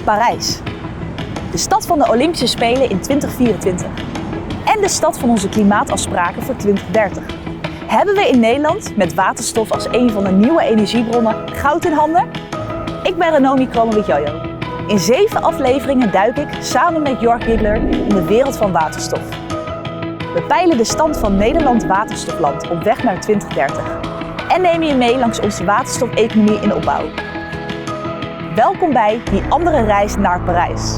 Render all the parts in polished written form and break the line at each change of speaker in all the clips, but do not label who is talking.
Parijs. De stad van de Olympische Spelen in 2024. En de stad van onze klimaatafspraken voor 2030. Hebben we in Nederland met waterstof als een van de nieuwe energiebronnen goud in handen? Ik ben Renomi Kromowidjojo. In 7 afleveringen duik ik samen met Jorg Hiedler in de wereld van waterstof. We peilen de stand van Nederland waterstofland op weg naar 2030. En nemen je mee langs onze waterstofeconomie in opbouw. Welkom bij die andere reis naar Parijs.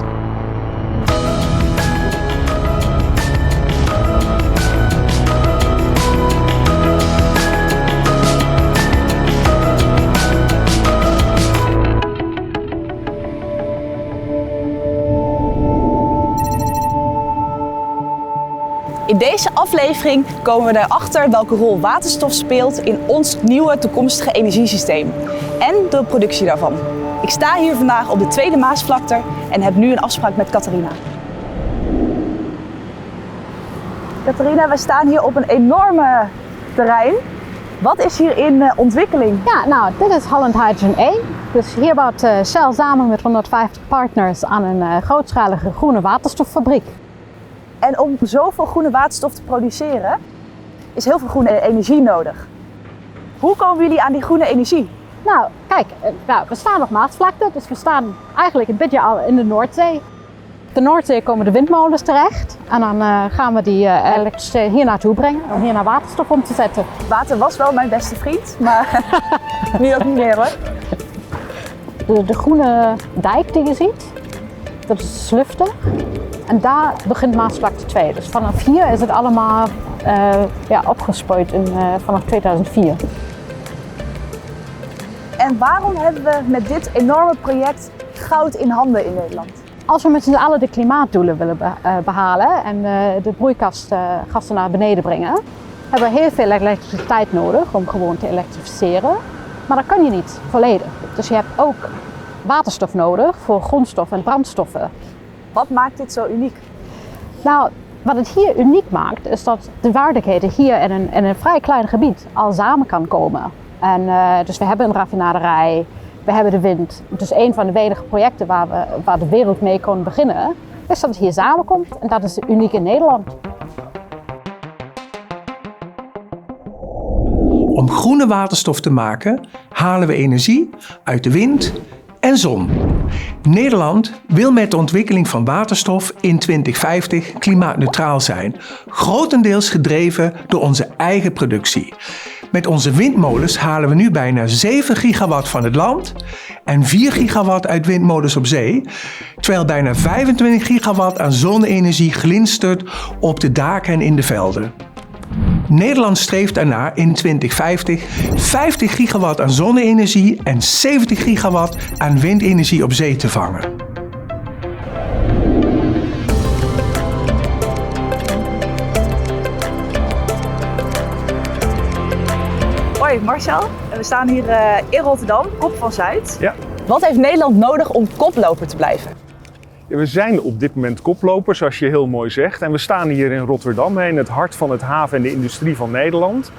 In deze aflevering komen we erachter welke rol waterstof speelt in ons nieuwe toekomstige energiesysteem en de productie daarvan. Ik sta hier vandaag op de Tweede Maasvlakte en heb nu een afspraak met Catharina. Catharina, we staan hier op een enorme terrein. Wat is hier in ontwikkeling?
Ja, nou, dit is Holland Hydrogen 1. Dus hier bouwt Shell samen met 150 partners aan een grootschalige groene waterstoffabriek.
En om zoveel groene waterstof te produceren, is heel veel groene energie nodig. Hoe komen jullie aan die groene energie?
Nou, kijk, we staan op Maasvlakte, dus we staan eigenlijk een beetje al in de Noordzee. Op de Noordzee komen de windmolens terecht en dan gaan we die elektriciteit hier naartoe brengen om hier naar waterstof om te zetten.
Water was wel mijn beste vriend, maar nu ook niet meer hoor.
De groene dijk die je ziet, dat is Slufte. En daar begint Maasvlakte 2. Dus vanaf hier is het allemaal opgespoord vanaf 2004.
En waarom hebben we met dit enorme project goud in handen in Nederland?
Als we met z'n allen de klimaatdoelen willen behalen en de broeikasgassen naar beneden brengen, hebben we heel veel elektriciteit nodig om gewoon te elektrificeren. Maar dat kan je niet volledig. Dus je hebt ook waterstof nodig voor grondstoffen en brandstoffen.
Wat maakt dit zo uniek?
Nou, wat het hier uniek maakt, is dat de vaardigheden hier in een vrij klein gebied al samen kan komen. En dus we hebben een raffinaderij, we hebben de wind. Dus een van de weinige projecten waar de wereld mee kon beginnen, is dat het hier samenkomt. En dat is uniek in Nederland.
Om groene waterstof te maken, halen we energie uit de wind en zon. Nederland wil met de ontwikkeling van waterstof in 2050 klimaatneutraal zijn, grotendeels gedreven door onze eigen productie. Met onze windmolens halen we nu bijna 7 gigawatt van het land en 4 gigawatt uit windmolens op zee, terwijl bijna 25 gigawatt aan zonne-energie glinstert op de daken en in de velden. Nederland streeft daarna in 2050 50 gigawatt aan zonne-energie en 70 gigawatt aan windenergie op zee te vangen.
Hoi Marcel, we staan hier in Rotterdam, Kop van Zuid.
Ja.
Wat heeft Nederland nodig om koploper te blijven?
Ja, we zijn op dit moment koploper, zoals je heel mooi zegt. En we staan hier in Rotterdam, in het hart van het haven- en de industrie van Nederland.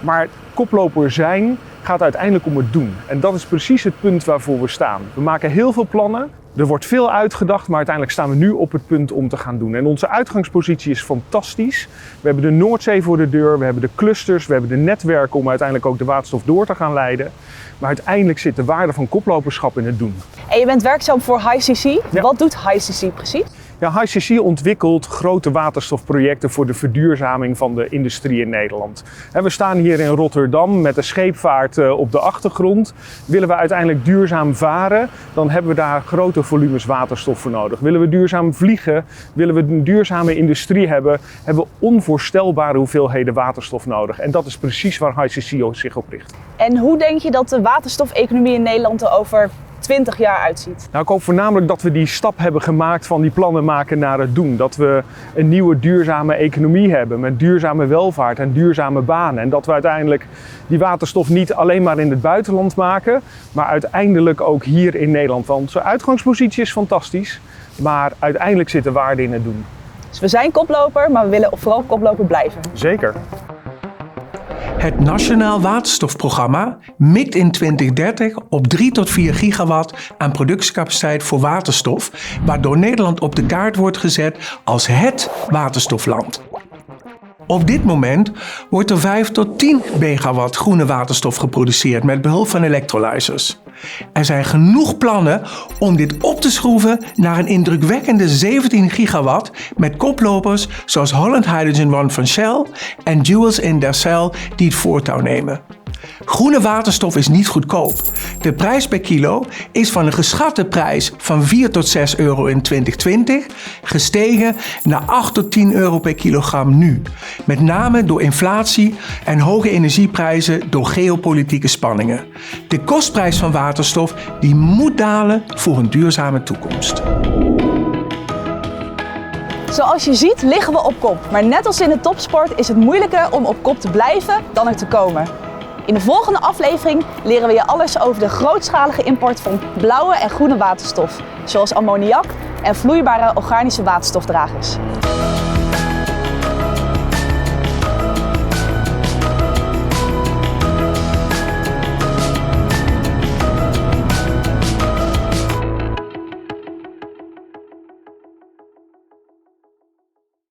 Maar koploper zijn gaat uiteindelijk om het doen. En dat is precies het punt waarvoor we staan. We maken heel veel plannen. Er wordt veel uitgedacht, maar uiteindelijk staan we nu op het punt om te gaan doen. En onze uitgangspositie is fantastisch. We hebben de Noordzee voor de deur, we hebben de clusters, we hebben de netwerken om uiteindelijk ook de waterstof door te gaan leiden. Maar uiteindelijk zit de waarde van koploperschap in het doen.
En je bent werkzaam voor HyCC.
Ja.
Wat doet HyCC precies?
Ja, HyCC ontwikkelt grote waterstofprojecten voor de verduurzaming van de industrie in Nederland. We staan hier in Rotterdam met de scheepvaart op de achtergrond. Willen we uiteindelijk duurzaam varen, dan hebben we daar grote volumes waterstof voor nodig. Willen we duurzaam vliegen, willen we een duurzame industrie hebben, hebben we onvoorstelbare hoeveelheden waterstof nodig. En dat is precies waar HyCC zich op richt.
En hoe denk je dat de waterstofeconomie in Nederland er over 20 jaar uitziet?
Nou, ik hoop voornamelijk dat we die stap hebben gemaakt van die plannen maken naar het doen. Dat we een nieuwe duurzame economie hebben met duurzame welvaart en duurzame banen. En dat we uiteindelijk die waterstof niet alleen maar in het buitenland maken, maar uiteindelijk ook hier in Nederland. Want onze uitgangspositie is fantastisch, maar uiteindelijk zit de waarde in het doen.
Dus we zijn koploper, maar we willen vooral koploper blijven.
Zeker.
Het Nationaal Waterstofprogramma mikt in 2030 op 3 tot 4 gigawatt aan productiecapaciteit voor waterstof, waardoor Nederland op de kaart wordt gezet als het waterstofland. Op dit moment wordt er 5 tot 10 megawatt groene waterstof geproduceerd met behulp van electrolyzers. Er zijn genoeg plannen om dit op te schroeven naar een indrukwekkende 17 gigawatt met koplopers zoals Holland Hydrogen One van Shell en Duels in Dercel die het voortouw nemen. Groene waterstof is niet goedkoop. De prijs per kilo is van een geschatte prijs van 4 tot 6 euro in 2020 gestegen naar 8 tot 10 euro per kilogram nu. Met name door inflatie en hoge energieprijzen door geopolitieke spanningen. De kostprijs van waterstof die moet dalen voor een duurzame toekomst.
Zoals je ziet liggen we op kop, maar net als in de topsport is het moeilijker om op kop te blijven dan er te komen. In de volgende aflevering leren we je alles over de grootschalige import van blauwe en groene waterstof, zoals ammoniak en vloeibare organische waterstofdragers.